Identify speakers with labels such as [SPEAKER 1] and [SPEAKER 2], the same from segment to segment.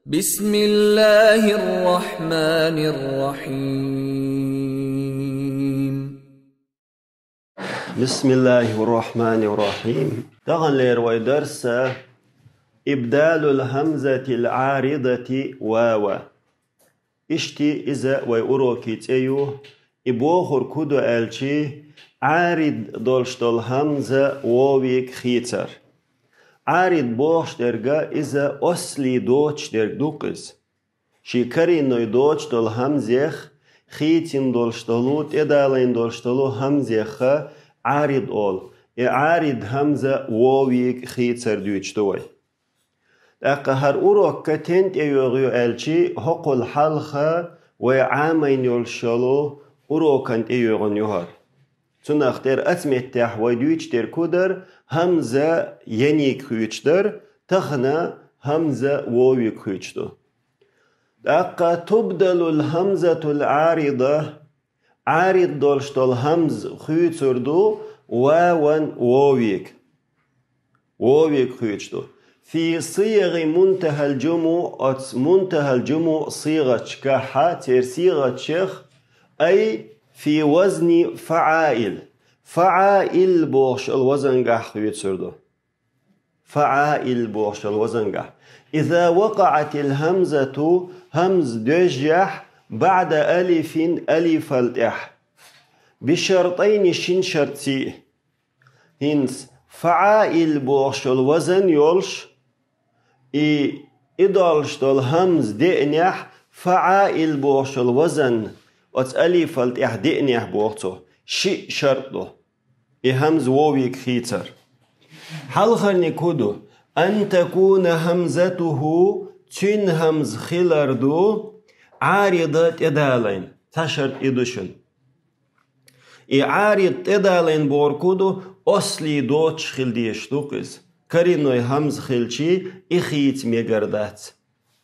[SPEAKER 1] بسم الله الرحمن الرحيم.
[SPEAKER 2] بسم الله الرحمن الرحيم. تغنير ويدرس إبدال الهمزة العارضة واو. إشتي إذا ويأروكي تأيو إبوخر كدو ألشي عارض دولشتل همزة واويك خيتر. عارض بوخش درجة إذا أصلي دوتش درج دوقز. شكري نوي دوتش دول همزيخ خيتين دولشتلوت إدالين دولشتلو همزيخ عارض أول. عارض همزة واويك خيتر دوتش دوي. هر أوروك كتنت يغيو ألشي هقل حلخة وعامين يولشلو أوروكانت يغن يهار. تناختر أتمتح ويدويتش در كودر همزة ينيك خيوچدر تخنا همزة واويك خيوچدو. تبدل الهمزة العارضة عارض دولشتل همز خيوچردو واوان واويك خيوچدو. في صيغ منتهى الجمع منتهى الجمع صيغة كحة تر صيغة شخ أي في وزن فعائل. فعائل بوش الوزن قح خيوچردو. فعائل بوش الوزن قح. إذا وقعت الهمزة همز دجح بعد ألف ألف التح بشرطين شن شرطي هنس فعائل بوش الوزن يولش إدالش الهمز دئنح فعائل بوش الوزن ألف التح دئنح بوغتو شي شرطو همز واويك خيتر. حلخر نكودو أن تكون همزته تين همز خلاردو عارضة إدالين تشرط إدوشن. عارض إدالين بوركودو أصلي دوتش خلديش دوقز كرينوي همز خلشي إخيت ميقردات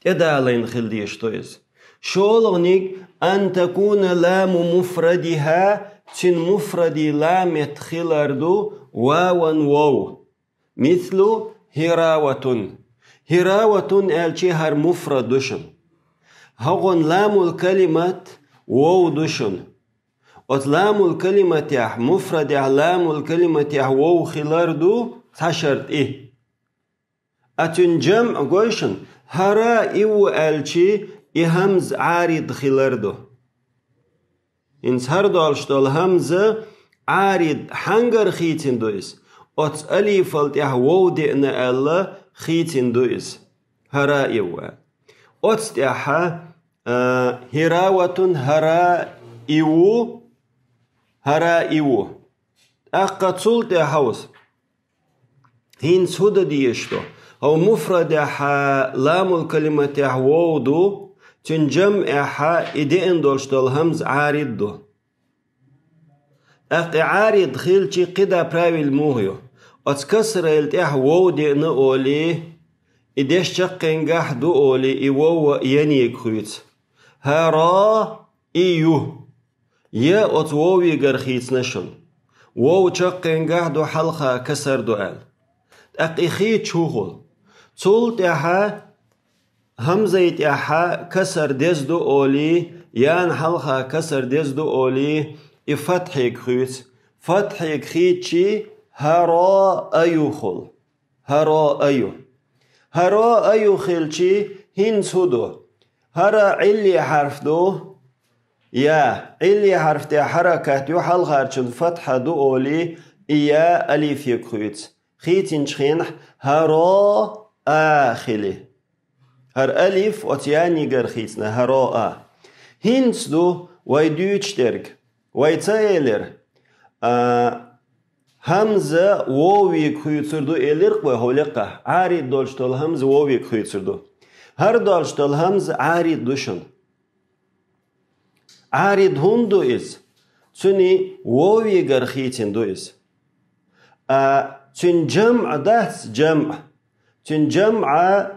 [SPEAKER 2] إدالين خلديش تويز. شولغنيك أن تكون لام مفردها تين مفردي لام خلاردو واوان واو مثل هراوة. هراوة ألشي هر مفرد دوشن. هغن لام الكلمة واو دوشن. لام الكلمة يح مفرد لام الكلمة يح واو خلاردو تشرط إيه. أتن جمع قوشن هرا إيو ألشي همز عارض خلاردو. إنس هردو ألشتو الهمزة عارض حنگر خيتين دويس. أليف التح واو دئنا ألا خيتين دويس. هرا إيو. تحا هراوة هرا إيو. هرا إيو. أقتصول تحوس. هينس هدى ديشتو. أو مفرد لام الكلمة واو دو تنجمع إدئن دولشتو الهمز عارض دو. عارض خيلشي قدا براوي الموهيو. أتكسر التح واو دئن أولي إديش شقنقح دو أولي إيوو ينيك خيط. هرا إيو يا أتواوي غرخيت نشن. واو شقنقح دو حلقة كسر دو آل. إخيت شوغل. تول تحا همزة تحا كسر ديز دو أولي يان حلقة كسر ديز دو أولي إفتحيك خيط. فتحيك خيتشي هرا أيو خل. هرا أيو. هرا أيو خلشي هين سودو. هرا علي حرف دو يا علي حرف تي حركة يو حلقة فتحة دو أولي إيا أليف يكخيت خيتين شخينح هرا آخلي. هر أليف وتياني غير خيتنا هرا هينس دو ويدوش درك ويتايلر همزة واوي خيوتردو إليرق وهولقة عارض دولشتل همز واوي خيوتردو. هر دولشتل همز عارض دوشن. عارض هندو إز توني واوي غرخيتين دو إز. تون جمع دهس جمع. تون جمع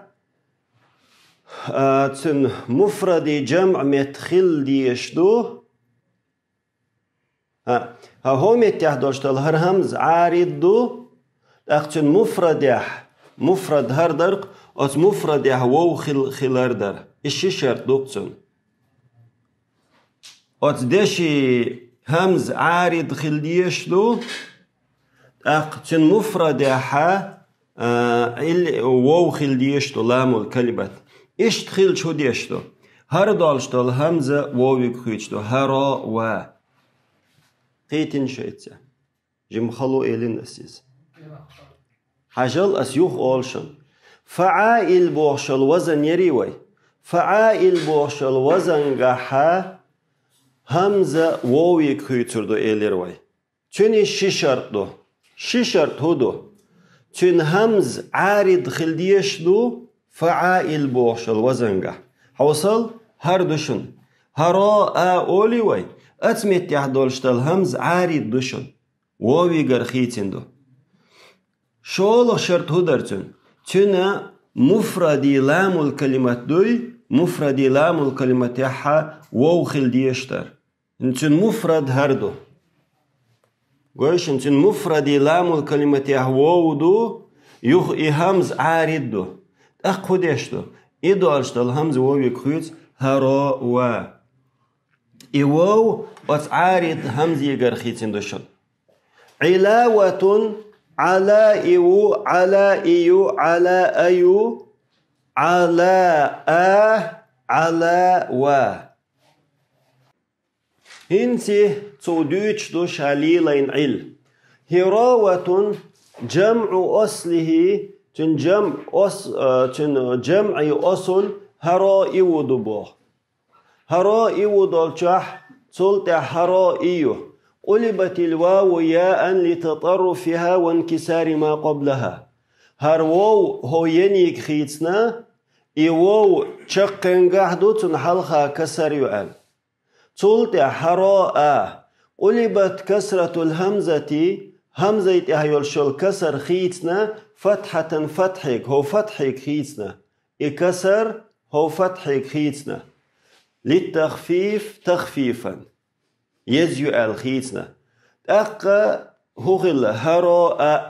[SPEAKER 2] تون مفردي جمع متخل ديشدو. هاهم يتحداشتل هر همز عارض دو. أختن مفرد هر درق أت مفرد وو خلار در إشي شرط دوكتون أت دشي همز عارض خلديش دو تن مفرد وو خلديش دو لام الكلمة إشت خل شو ديش دو هر دالش دال همزة وو خيش دو هرا و قيتن شيتسا جم خلو إلين أسيس حجل أسيوخ أولشن فعائل بوشل وزن يريوي فعائل بوشل وزن قحا همزة ووي كيتر دو إليروي توني ششرت هدو تون همز عارض خلديش دو فعائل بوشل وزن قح حوصل هر دوشن هرا أولي وي أتمت يحدولشتال همز عارض دوشن ووي قرخيتين دو شول شرط هدرتون تنا مفردي لام الكلمات دوي مفردي لام الكلمات يحا وو خلديشتر انتن مفرد هردو قويش انتن مفردي لام الكلمات يحا وو دو يخ همز عارض دو اقو ديشتو إدوالشتال همز وو يكويت هرا و إيوو وتعارض همز يقرخيتين دوشن علاوة على إيو على إيو على أيو على على و هنتي توديش دو شاليلين عل هراوة جمع أصله تن جمع أصل هرا إيو دبوه هرا إيو دالشح تلت هرا إيو قلبت الواو ياء لتطرفها وانكسار ما قبلها هر واو هو ينيك خيتنا اي واو تشقن قحدو تنحلها كسر يؤل تلت حراء قلبت كسرة الهمزة همزة اهيولشل كسر خيتنا فتحة فتحك هو فتحك خيتنا اي كسر هو فتحك خيتنا للتخفيف تخفيفا يزيو الخيتنا أقا هغل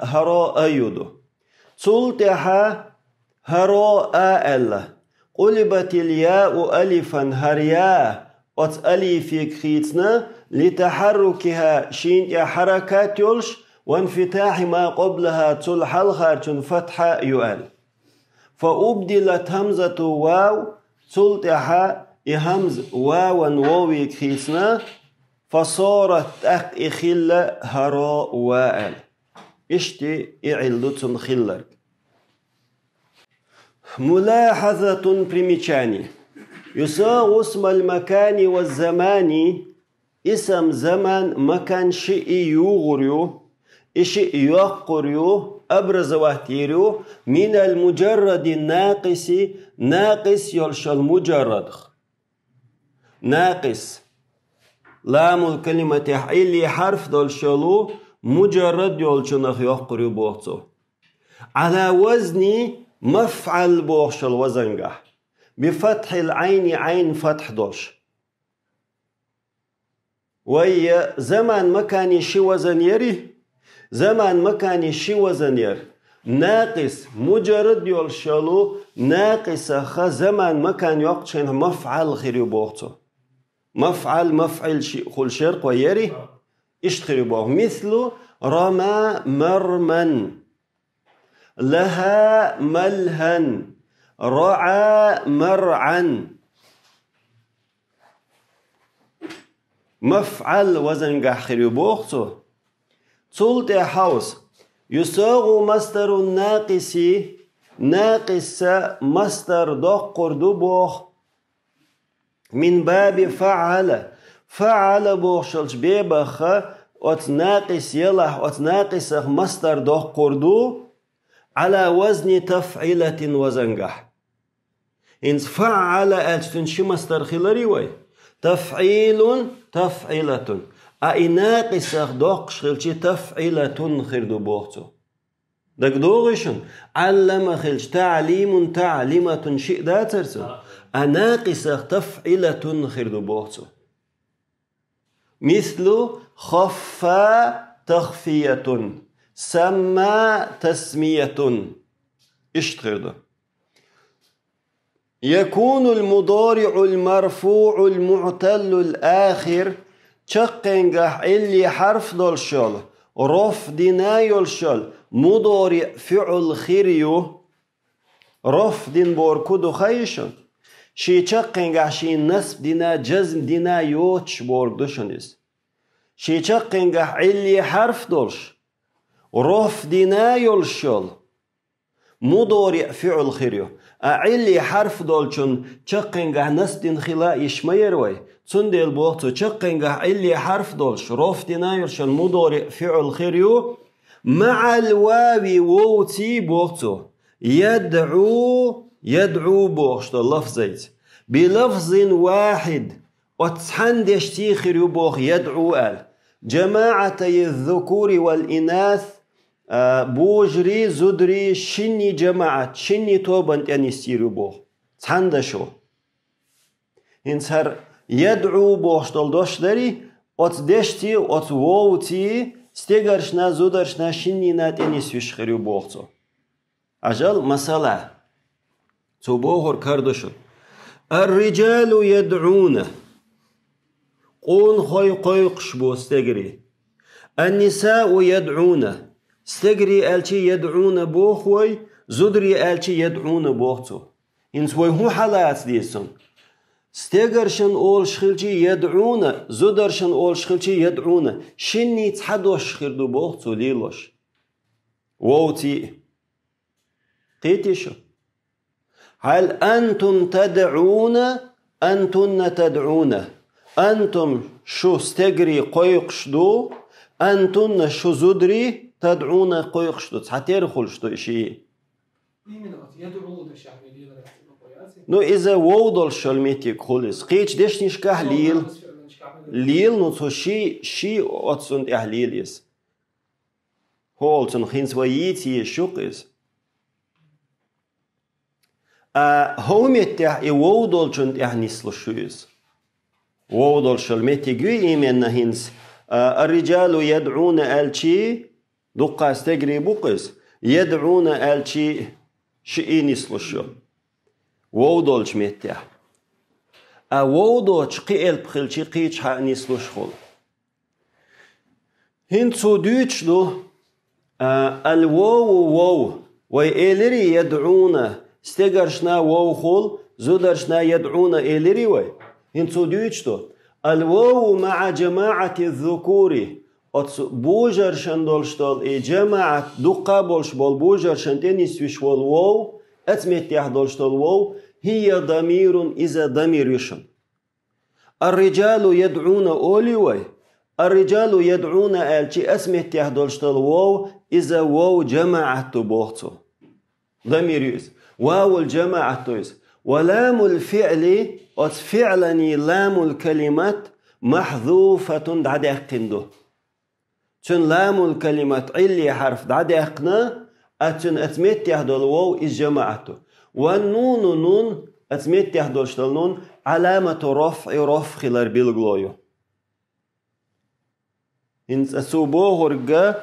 [SPEAKER 2] هراء يدو تلتها هراء ألا قلبت الياء ألفا هريا أت أليفك خيتنا لتحركها شين حركات يلش وانفتاح ما قبلها تلحل خارج فتحة يؤل فأبدلت همزة واو تلتها همز واو ووي خيتنا فصارت إخلة هراء وائل إشتي إعلة خلر ملاحظة بريميتشاني يساو اسم المكان والزمان اسم زمان مكان شيء يغريو شيء يقريو أبرز واحتيريو من المجرد الناقص ناقص يلش المجرد ناقص لام الكلمة اللي حرف دولشلو مجرد يولشنخ يقري بوغتو على وزن مفعل بوغشل وزنقح بفتح العين عين فتح دولش وهي زمان مكان شي وزن يري زمان مكان شي وزن ير ناقص مجرد يولشلو ناقص خ زمان مكان يقشن مفعل خيري بوغتو مفعل خل شرق ويري اشتخري بوغ مثل رمى مرما لها ملها رعى مرعا مفعل وزن قحخري بوغتو تلت حوس يساغ مصدر الناقص ناقص مصدر دقر دبوغ من باب فعل بوغشلش بيبخ وتناقص يلح وتناقص مصدر دقر دو على وزن تفعيلة وزنقح إن فعل ألتنشي مصدر خلري وي تفعيلة أي ناقص دقش خلشي تفعيلة خردو بوغتو دك دوغشن علم خلش تعليمة شيء دا ترسو أناقص تفعيلة خردو بوغتو مثل خفى تخفية سمى تسمية اشتغردو يكون المضارع المرفوع المعتل الآخر تشقنجح اللي حرف دولشل رف دينا يلشل مضارع فعل خيريو رف دين بوركودو خيشن شي تشقنجح شي نسب دينا جزم دينا يوتش بوردوشنس شي تشقنجح اللي حرف دولش رف دينا يلشل مضارع فعل خيريو أعلي حرف دولشن تشقنجح نسدين خلا يشميروي تندل بوقتو تشقنجح علي حرف دولش روف دينايرشن مضارع فعل خيريو مع الواوي ووتي بوقتو يدعو بوقت لفظيت بلفظ واحد وتسحندش تيخيريو بوخ يدعو آل جماعتي الذكور والإناث بوجري زدري شني جماعة شني توبنت يعني ستيرو بوخ تسحندشو إنسهر يدعو بوشتل دوشدري أت دشتي أت ووتي ستيغرشنا زودرشنا شنينا تنس يشخريو بوختو أجل مسألة تبوهر كردشو الرجال يدعون قون خوي قشبو ستيغري النساء يدعون ستيغري ألشي يدعون بوخوي زودري ألشي يدعون بوختو إنسوي هو حالات ديسون ستيغرشن أول شخلتي يدعون زودرشن أول شخلتي يدعون شني تحدوش خردو بوختو ليلوش ووتي قيتيشو هل أنتم تدعون أنتن تدعون أنتم شو ستيغري قويقشدو أنتن شو زودري تدعون قويقشدو تحتير خلشدو إشي
[SPEAKER 3] يدعو ده شعبي
[SPEAKER 2] نو إذا وودل شلميتي خلص قيتش ديش نشكح ليل نو تو شي أتسند إحليل يس هول تنخينس ويتي شوقس هوم يتح وودل شند إحنيس لشويس وودل شلميتي جوي إيمن هينس الرجال يدعون ألشي دقا استجري بوقس يدعون ألشي شئينيس لشو وودولش ميتح وودولش قيل بخلشي قيتش حانيس لشخول هنتو دوتشلو الواو وإيلري يدعون استيقرشنا واو خول زودرشنا يدعون إيلري وي هنتو دوتشلو الواو مع جماعة الذكور بوجر شندولشتول إي جماعة دقا بولش بول بوجر شنتينيس وشوال واو أتمت يحضرشتول واو هي ضمير إذا ضمير يشن الرجال يدعون أوليوي الرجال يدعون آلتي أسمت يحضرشتول واو إذا واو جماعة بوغتو ضمير يز واو الجماعة يز ولام الفعل أتفعلني لام الكلمات محذوفة دعد أقندو تن لام الكلمات علي حرف دعد أقنا أتن أتمت يحضر الواو إز جماعته والنون نون أتمت يحضر شتل نون علامة رفع خلال بالغلويو إنس أسوبوه رجا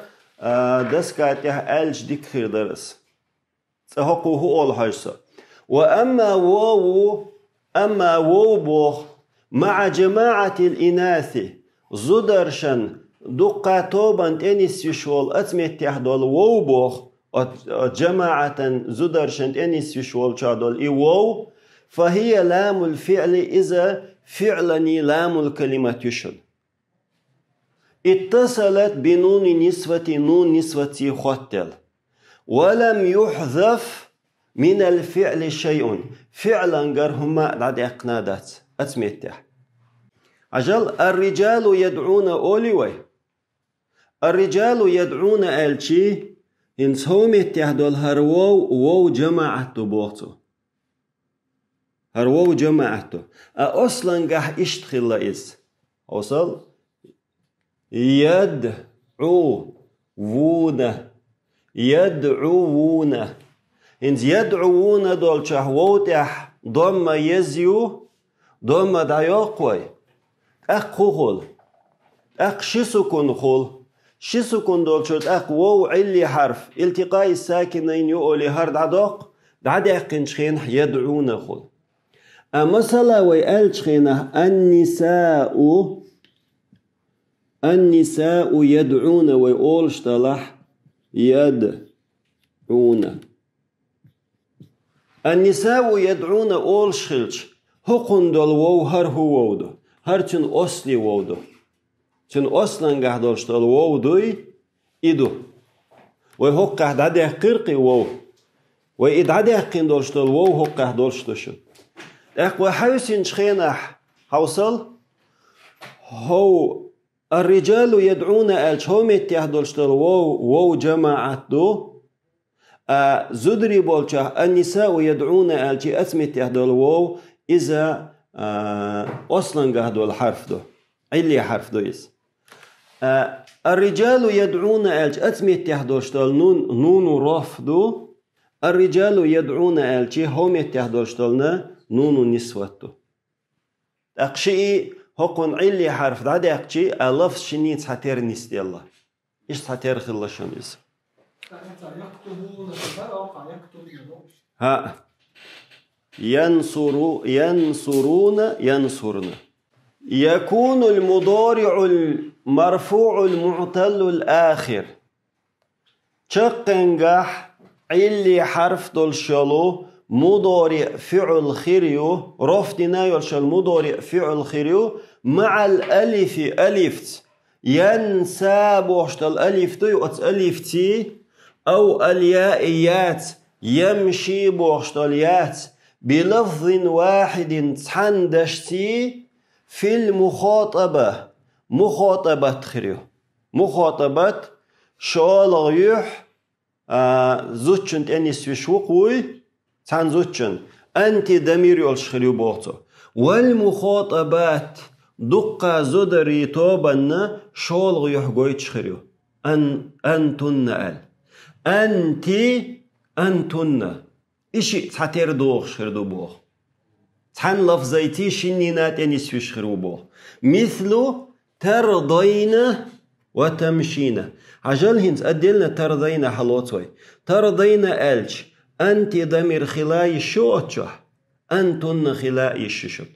[SPEAKER 2] دسكات ألج ديك خير درس تهقوه أول حاجة وأما واو بوخ مع جماعة الإناث زدرشن دقا توبان تنس يشول أتمت يحضر الواو بوخ جماعة زدرشن تنس يشول شادول واو فهي لام الفعل إذا فعلني لام الكلمة يشل اتصلت بنون نسوة خطل ولم يحذف من الفعل شيء فعلا قرهما بعد اقنادات أتمتح عجل الرجال يدعون أوليوي الرجال يدعون ألشي إنس هم يتحدول هرواو جماعته بوقتو هرواو جماعته أصلا قح اشتخل لإز أوصل يدعوون إنس يدعوون دول شهوتح ضم يزيو ضم دايوقوي أخوخل أخشسكن خل شسكن دول شرط واو علي حرف التقاء الساكنين يؤولي هرد عدوق دعد يقنشخين يدعون خل مثلا ويقالش خينا النساء يدعون ويقولش طلح يدعون النساء يدعون أولش خلش هقن دول وو هر هو وودو هر تن أصلي وودو تن أصلا قاعدولش دول وو دوي إدو ويهق قاعد عدي قرقي وو وإد عدي قين دولش دول وو هق قاعدولش دوشن أقوى حيوسين شخينح حوصل هو الرجال يدعون ألش هم يتيهدولش دول وو جماعة دو زدري بولشا النساء يدعون ألشي أسمت يهدول وو إذا أصلا قهدوا الحرف دو علي حرف دو إس الرجال يدعون ألش أسمت يهدولش دول نون رف دو الرجال يدعون ألشي هم يتيهدولش دولنا نون نسوة دو أقشي هقون علي حرف دو أقشي ألف شنيت حتير نستي الله إيش حتير خلا شميس ها ينصرون يكون المضارع المرفوع المعتل الآخر تشقنجح علي حرف دول شلو مضارع فعل خيريو رفتنا يلشل مضارع فعل خيريو مع الألف ألفت ينسى بوشت الألف دو ألفتي أو اليائيات يمشي بوشتاليات بلفظ واحد تحندشتي في المخاطبة مخاطبة خريو مخاطبة شال غيوح زوتشن تأنيس في شوقوي تحن زوتشن أنت دمير يولش خريو بوغتو والمخاطبات دقة زدري توبن شال غيوح قويتش خريو أنتن أل أنتن إشي تحتير دوغ شخردو بوغ تحن لفظيتي شنينات أنيس في شخرو بوغ مثل ترضين وتمشين عجل هنس أدلنا ترضين حلوتوي ترضين ألش أنت ضمير خلاي شوتشح أنتن خلاي الششت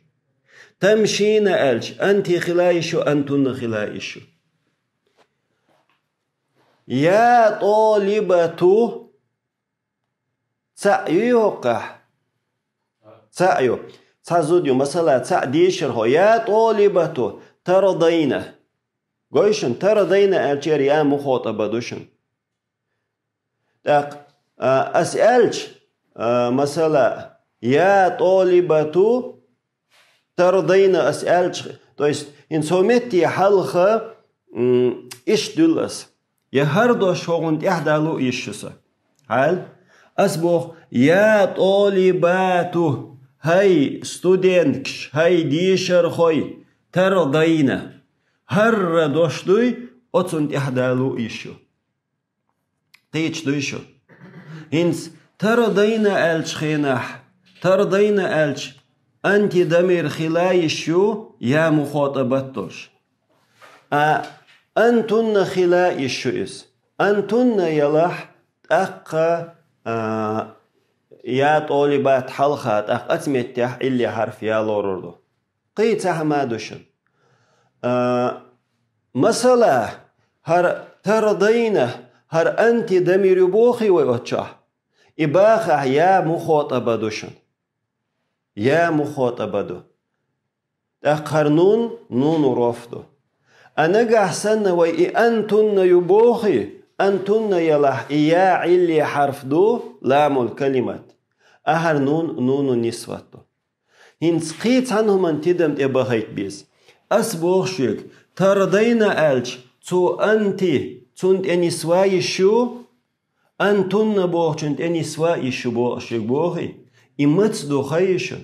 [SPEAKER 2] تمشين ألش أنت خلاي شو أنتن خلاي شو يا طالبة سعيوقح سعيو سعزوديو مثلا سعديشر هو يا طالبة ترضين قويشن ترضين ألشيري يا مخاطبة دوشن أسألش مثلا يا طالبة ترضين أسألش то есть إن سومتي حلقة إيش دلس يهردو شغل إحدالو إيشسا هل أسبوخ يا طالبات هاي ستودنتش هاي ديشر خوي ترضين هر دوشدوي أتسنت إحدالو إيشو قيتش دويشو هنس ترضين ألش خينح ترضين ألش أنت دمير خلاي شو يا مخاطبتوش أنتن خلاء الشؤس أنتن يلح أقا يا طالبات حلقات أقا أتمتح إلي حرف يا لورردو قيتها ما دوشن مثلا هر ترضين هر أنت دمير بوخي ويوتشح إباخة يا مخاطبة دوشن يا مخاطبة دو أقهر نون رفضو أنا قحسن وي أنتن يبوخي أنتن يلح إيا علي حرف دو لام الكلمات أهر نون نسواتو هنس قيت عنهم انتدم إباخيت بيز أسبوخ شيك ترضين ألش تو أنتي تنت أنسواي شو أنتن بوخ تنت أنسواي شو بوخ شيك بوخي إمتس دو خيشن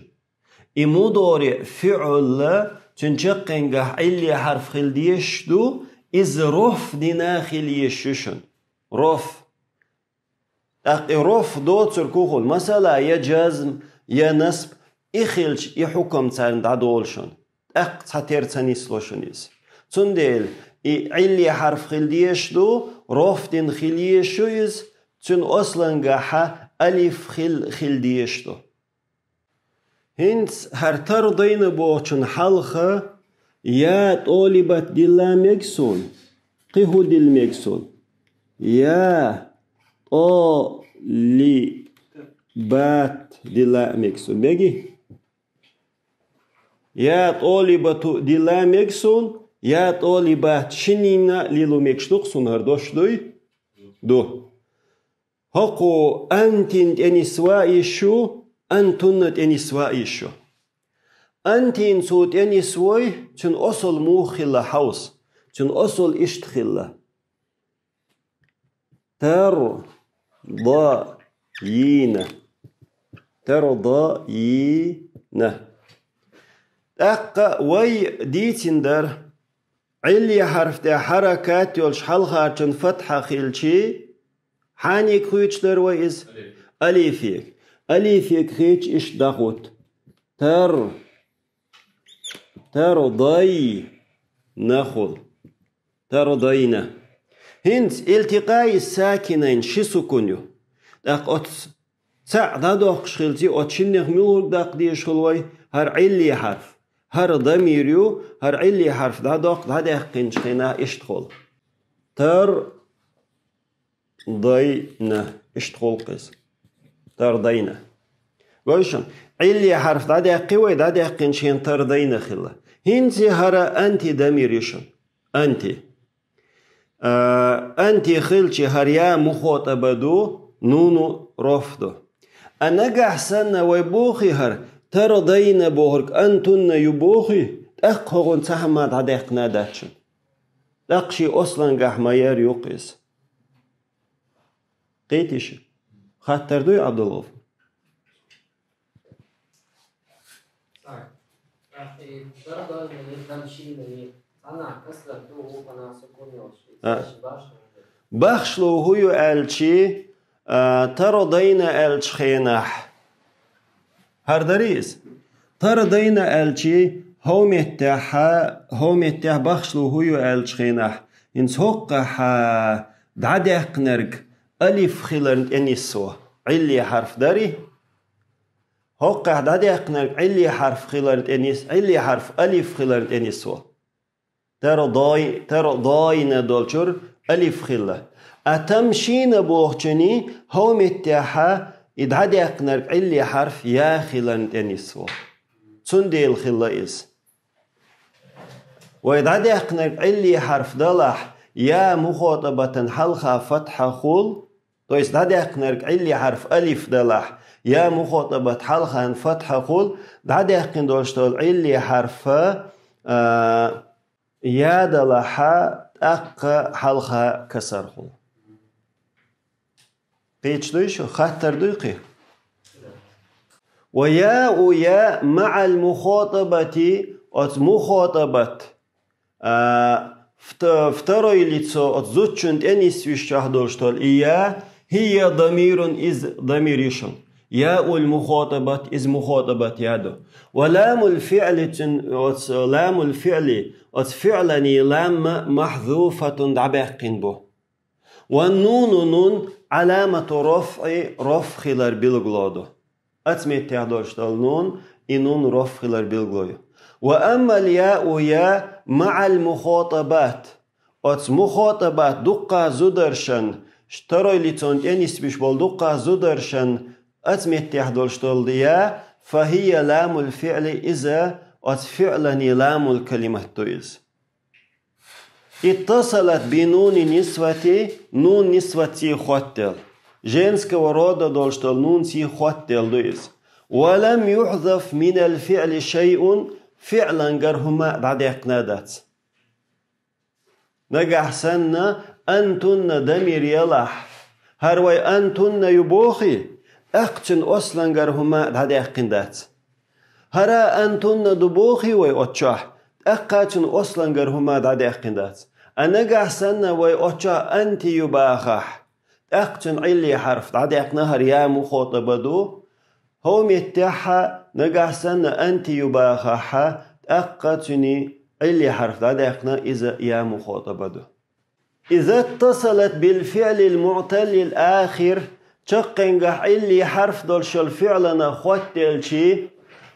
[SPEAKER 2] إمودوري فعل تنشقنجح علي حرف خلديش دو إز رف دينا خليششن رف رف دو تركوخل مثلا يا جزم يا نسب إخلش يحكم تسارن دادولشن تحتير تنسلوشنيز تندل علي حرف خلديش دو رف دين خليشو إز تن أصلا جحا ألف خلديش دو هنس هر ترضين بوچن حلخة يا طالبت دلا مكسون قهو دل مكسون يا طالبات دلا مكسون بيجي يا طالبة دلا مكسون يا طالبات شنينا ليلو مكشتوقسون هردوش دوي دو هقو أنتن تنسوا شو أنتن تنسوا شو أنتن صوت تنسوي تن أصل موخلة حوس تن أصل اشتخلة ترضين أقا وي ديتن در علي حرف ده حركات يولش حلقة تن فتحة خيلشي حاني كويتش در ويز أليفيك أليفيك خيتش إش داخوت ترضي نخل ترضينا هنس التقاء الساكنين شي سكونيو داق أتس ساع دادوق شخلتي أتشنخ ملوك داق دي شخلوي هر علي حرف هر ضميريو هر علي حرف دادوق دادق قنشخنا اشتخل ضينا اشتغل قيس ترضينا ويشن علي حرف دادق قوي دادق قنشين ترضينا خلا هنسي هرا أنت دمير يشن أنت خلشي هريا مخاطبة دو نونو رفضو أنا قحسن ويبوخي هر ترضينا بوهرك أنتن يبوخي أقهغن سحمات دادق ناداتشن أقشي أصلا قحمير يقيس قيتش خاطر دوي عبد الله بخشلو هو ألشي ترضينا ألش خيناح هردريز ترضينا ألشي هم يتح بخشلو هو ألش خيناح إنس هقها دعدق نرق ألف خلرن أنيسوا علي حرف داري هقه دادق نرق علي حرف خلرن أنيس علي حرف ألف خلرن أنيسوا ترضاين دولشر ألف خلة أتمشين بوخشني هم اتحا إدعدق نرق علي حرف يا خلرن أنيسوا سندي الخلة إس وإدعدق نرق علي حرف دلح يا مخاطبة حلقة فتحة خول تويس دادق نرق علي حرف ألف دلح يا مخاطبة حلقة فتحة خول دادق ندوشتول علي حرف يا دلح أق حلقة كسر خول قيتش دويشو خاطر دويقي ويا مع المخاطبة مخاطبة второе лицо от зодчунд энис вещах должтол إياه هي ضمير إز ضمير يشن ياء المخاطبة إز مخاطبة يادو ولام الفعل لام الفعل فعلني لام محذوفة دعبق به والنون نون علامة رفع خلال بالغلادو أتمت يادوشتال نون إنون رفع خلال بالغلادو وأما الياء يا مع المخاطبات أت مخاطبات دقة زدرشن اشتري لتون أنيس بيشبال دقة زدرشن أتمت يحدولشتول ديا فهي لام الفعل إذا أت فعلني لام الكلمة تويز اتصلت بنون نسوة نون نسوة خوتل женского рода دولشتول نون سي خوتل دويز ولم يحذف من الفعل شيء فعلا قرهما بعد اقنادات نجح سنة أنتن دمير يلح هروي أنتن يبوخي أقتن أصلا قرهما بعد اقنادات هرا أنتن دبوخي ويأتشاه أقاتن أصلا قرهما بعد اقنادات أنجح سنة ويأتشاه أنت يباخح أقتن علي حرف بعد اقنهر يا مخاطبة دو هم يتحى نجح سنة أنت يباخح أقتني علي حرف دقنا إذا يا مخاطبة إذا اتصلت بالفعل المعتل الآخر تقنجح علي حرف دولش الفعل نخوتل شي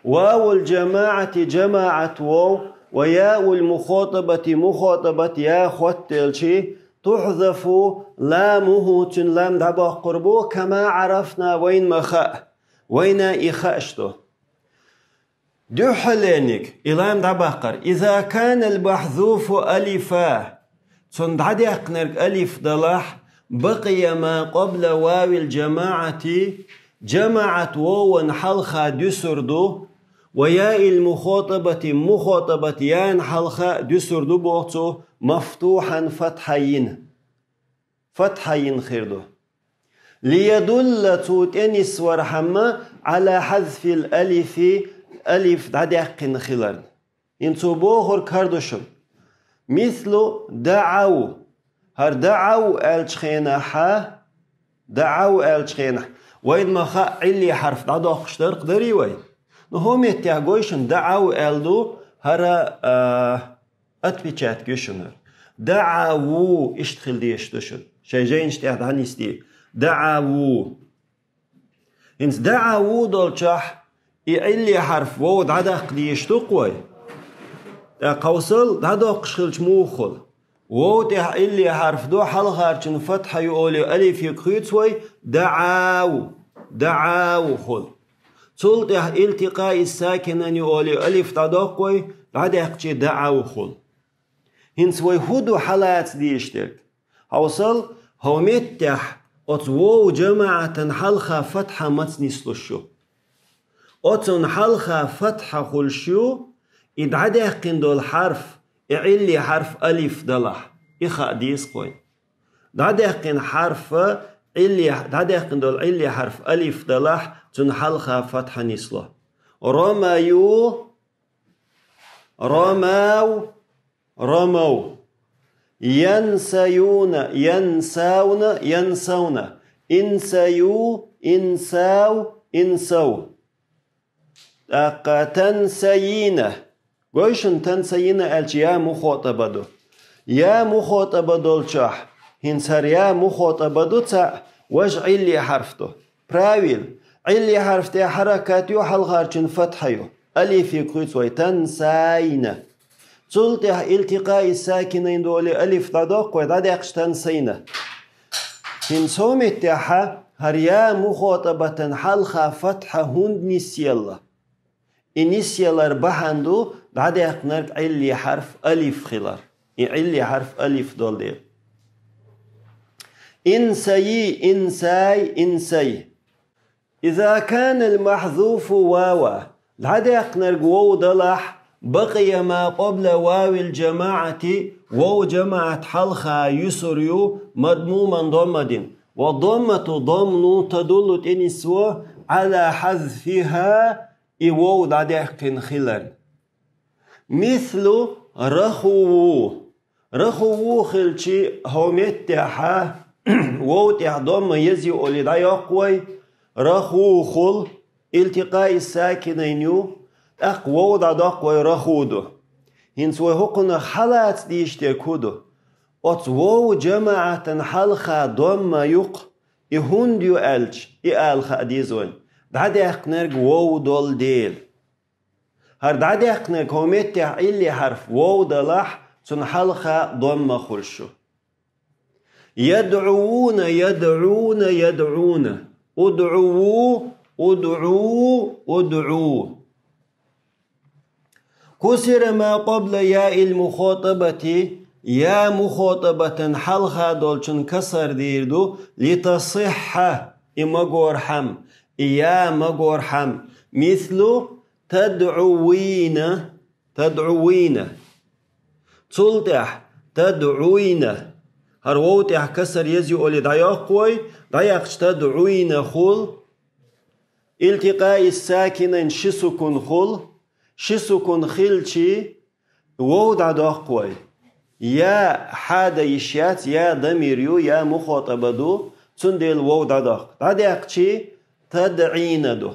[SPEAKER 2] واو الجماعة جماعة واو وياء المخاطبة مخاطبة يا خوتلشي تحذف لامه لام دبا قربو كما عرفنا وين مخاء وين إخاشته دحلينك إلام دباقر إذا كان المحذوف ألفا تندعدق نرك ألف دلح بقي ما قبل واو الجماعة جماعة واو حلخا دسردو وياء المخاطبة مخاطبة يان حلخا دسردو بوتو مفتوحا فتحين خيردو ليدل توتنس ورحمة على حذف الألف ألف دعدق خلال انتو بوخر كاردوشم مثل دعو هر دعو الشخينة حا دعو الشخينة وين ما خا علي حرف دعدق شترق دري وين نهم يتعقوشن دعو الدو هر اتبيشات جوشنر دعو اشتخل دي اشتشن شيجين اشتعد هنستي دعو انت دعو دولشح يعلي حرف وو دعدق دي اشتقوي قوصل دعدق شخلش موخل وو تعلي حرف دو حلغارشن فتحة يقولي ألف يكريتوي دعاو خل تلتح التقاء الساكنة يقولي ألف دعدقوي دعدق دعاو خل هنس وي هدو حالات دي اشترك حوصل هو متح أتوو جماعة حلخة فتحة متنسلشو أتن حلخة فتحة خلشو إدعدقن دول حرف إعلي حرف ألف دلح إخا ديس قوي دعدقن حرف إلي دعدقن دول إلي حرف ألف دلح تن حلخة فتحة نسلة رموا ينسون إنسوا تنسين قويشن تنسين ألش يا مخاطبة دو يا مخاطبة دولشح هنسر يا مخاطبة دو تا وش علي حرفته براويل علي حرفته حركات يو حلغارشن فتحيو ألف يكويت وي تنسين تلتح التقاء الساكنين دولي ألف تدق ودادقش تنسين هنسوم التحا هريا مخاطبة حلخة فتحة هند نسيالله إنسيالر بحندو دادق نرك علي حرف ألف خلار علي حرف ألف دول دير إنسي إذا كان المحذوف واوا دادق نرك واو دلح بقي ما قبل واو الجماعة واو جماعة حلخة يسريو مضموما ضمد والضمة ضمن تدل إنسوا على حذفها واو دادق خلال مثل رخو خلشي همتها واو تضم يزي أولي دايقوي رخو خل التقاء الساكنين أقوى دادق ويرخودو هنسوي هقنا حالات ديشتكودو أتوو جماعة حلخة ضم يق إهنديو ألش إالخ ديزون دادق نرق وو دول ديل هر دادق نرق همتح إلي حرف وو دلح تن حلخة ضم خلشو يدعون ادعوا كسر ما قبل ياء المخاطبة يا مخاطبة حلخة دولشن كسر ديردو لتصح إمغورحم يا مغورحم مثل تدعوين تلتح تدعوين هروتح كسر يزي أولي دايقوي دايقش تدعوين خل التقاء الساكنين شسكن خل شسكن خلشي وو داقوي يا حدا يشيات يا ضميريو يا مخاطبة دو تندل وو داقشي تدعين دو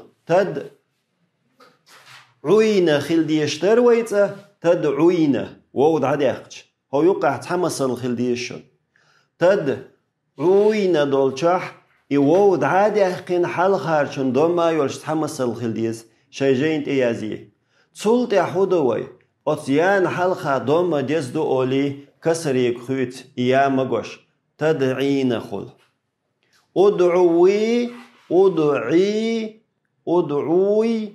[SPEAKER 2] تدعوين خل ديشتر ويتا تدعوين وو داقش هو يقع تحمصن خل ديشن تدعوين دولشح يوو داقين حال خارشن دوما يولش تحمصن خل ديز شيجين تيازي تسولت حدوي أتيان حلقة دوما ديزدو أولي كسر يكخوت يا مغوش تدعين خل أدعوي أدعي أدعوي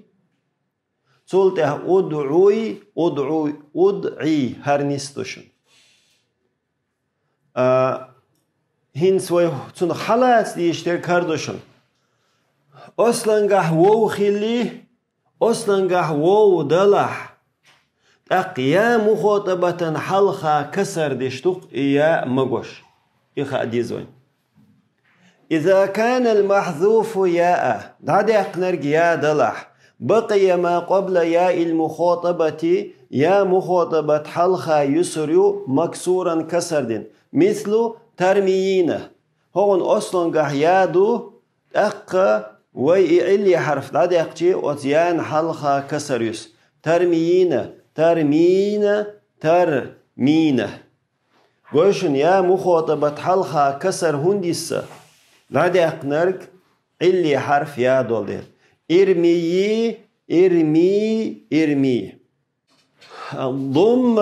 [SPEAKER 2] تسولت أدعوي أدعوي أدعي هرنستوشن هين سوي تون خلاص ديشتر كاردوشن أصلاً وو خلي أصلاً وو دلح أقيا مخاطبة حلقة كسر ديشتوق يا مغوش إخا ديزوين إذا كان المحذوف ياء دعدي أقنرق يا دلح بقي ما قبل ياء المخاطبة يا مخاطبة حلقة يسريو مكسورا كسر دين مثل ترميين هون أصلاً يادو أقا ويعلي حرف دعدي أقجي أتيان حلقة كسريوس ترميين ترمين ترمين قوشن يا مخاطبة حلقة كسر هندس دعدي أقنرق علي حرف يا دول إرمي إرمي إرمي ضم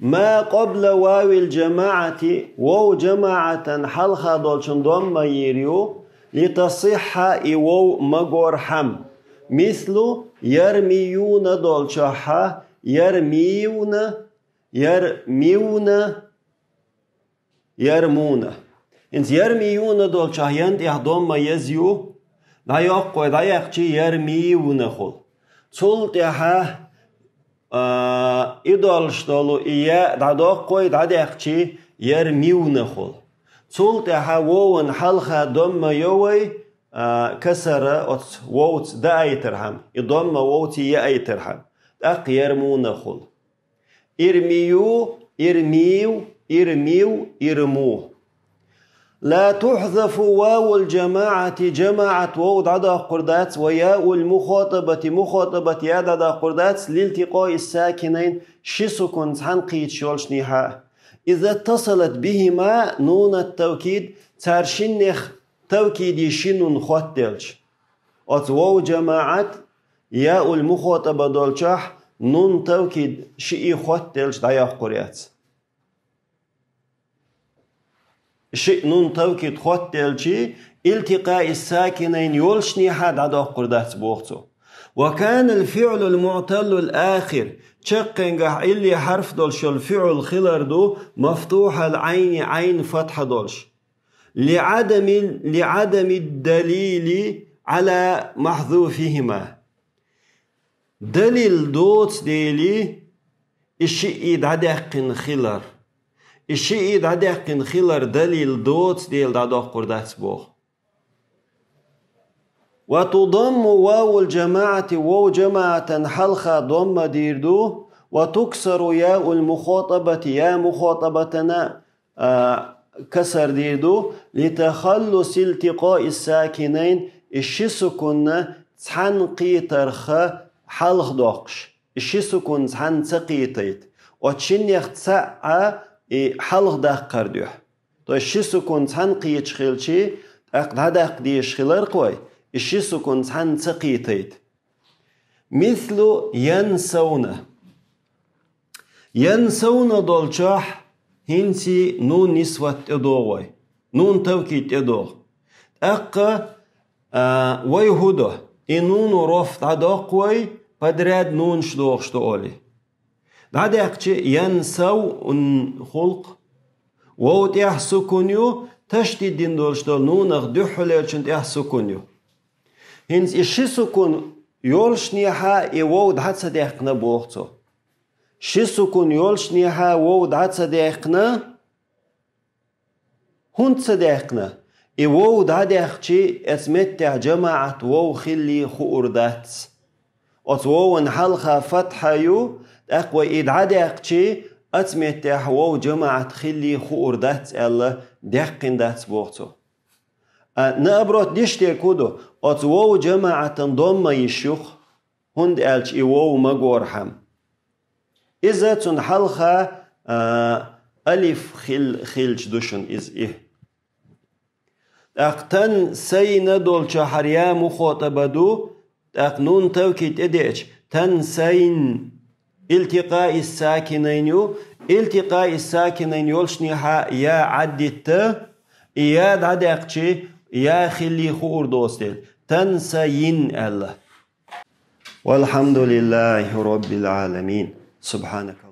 [SPEAKER 2] ما قبل واو الجماعة واو جماعة حلقة دولشن ضم يريو لتصح إيوو مغور حم مثل يرميون دولشاحة يرميون يرميون يرمون انت يرميون دولشاحة ينت يهضم يزيو لا يقوى لا يقشي يرميون خل تلتها إدولشتولو إيا دعدوقوي دعديقشي يرميون خل تلتها وون حلقة دم يوي كسر ووت دا أيترهم إضم ووتي يا أيترهم أق يرمون خل إرميو إرميو إرميو إرمو لا تحذف واو الجماعة جماعة واو عدا قردات وياء المخاطبة مخاطبة يا عدا قردات لالتقاء الساكنين شسكن حنقيت شولشنيها إذا اتصلت بهما نون التوكيد تارشنخ توكيد شنون خوتلش أت واو جماعة ياء المخاطبة دولشح نون توكيد شئي خوتلش دايا قريات شيء نون توكيد خوتلشي التقاء الساكنين يولشني حد عدا قردات بوقته وكان الفعل المعتل الآخر تشقنجح اللي حرف دولش الفعل خلر دو مفتوح العين عين فتح دولش لعدم الدليل على محذوفهما دليل دوت ديلي الشيء دعدقن خلر الشيء دعدقن خلر دليل دوت ديل دعدق قردات بوغ وتضم واو الجماعة واو جماعة حلقة ضم ديردو وتكسر ياء المخاطبة يا مخاطبتنا كسر ديردو لتخلص التقاء الساكنين الشسكن تحنقي ترخ حلق دوقش الشسكن تحن تقيتيت وتشنيخ تسعى حلق داق قردوح تو الشسكن تحنقي تشخيلشي أقدادق دي شخيلر قوي الشسكن تحن تقيتيت مثل ينسون ينسون دولشاح هنسي نون نسوة إدوغوي نون توكيد إدوغ أقا ويهودو إنون رفت عداقوي بدراد نون شدوغ شدوغولي دعد أقشي ينسو خلق ووت يحسكونيو تشتي دين دولشتول نون أغدوحو ليرشنت يحسكونيو هنس الشسكون يولشنيها إيوود حتى ديقنا بوغتو شسكون يولشنيها وود حتى ديقنا هنت صديقنا إيوود عديقشي اسمتع جماعة وو خلي خؤردات أتوون حلقة فتحيو أقوى إد عديقشي أتمتع وو جماعة خلي خؤردات ألا ديقن دات بوغتو نابروت ديشتير كودو أتوو جماعة ضم يشيخ هند ألش إيوو مغورحم إذا تن حلقة ألف خلش دوشن إز إيه أقتن سين دول شهريا مخاطبة دو تاق نون توكيد اديش تنسين التقاء الساكنين يولشنيها يا عدت يا دعدقشي يا خلي خور دوستل تنسين الله. والحمد لله رب العالمين. سبحانك.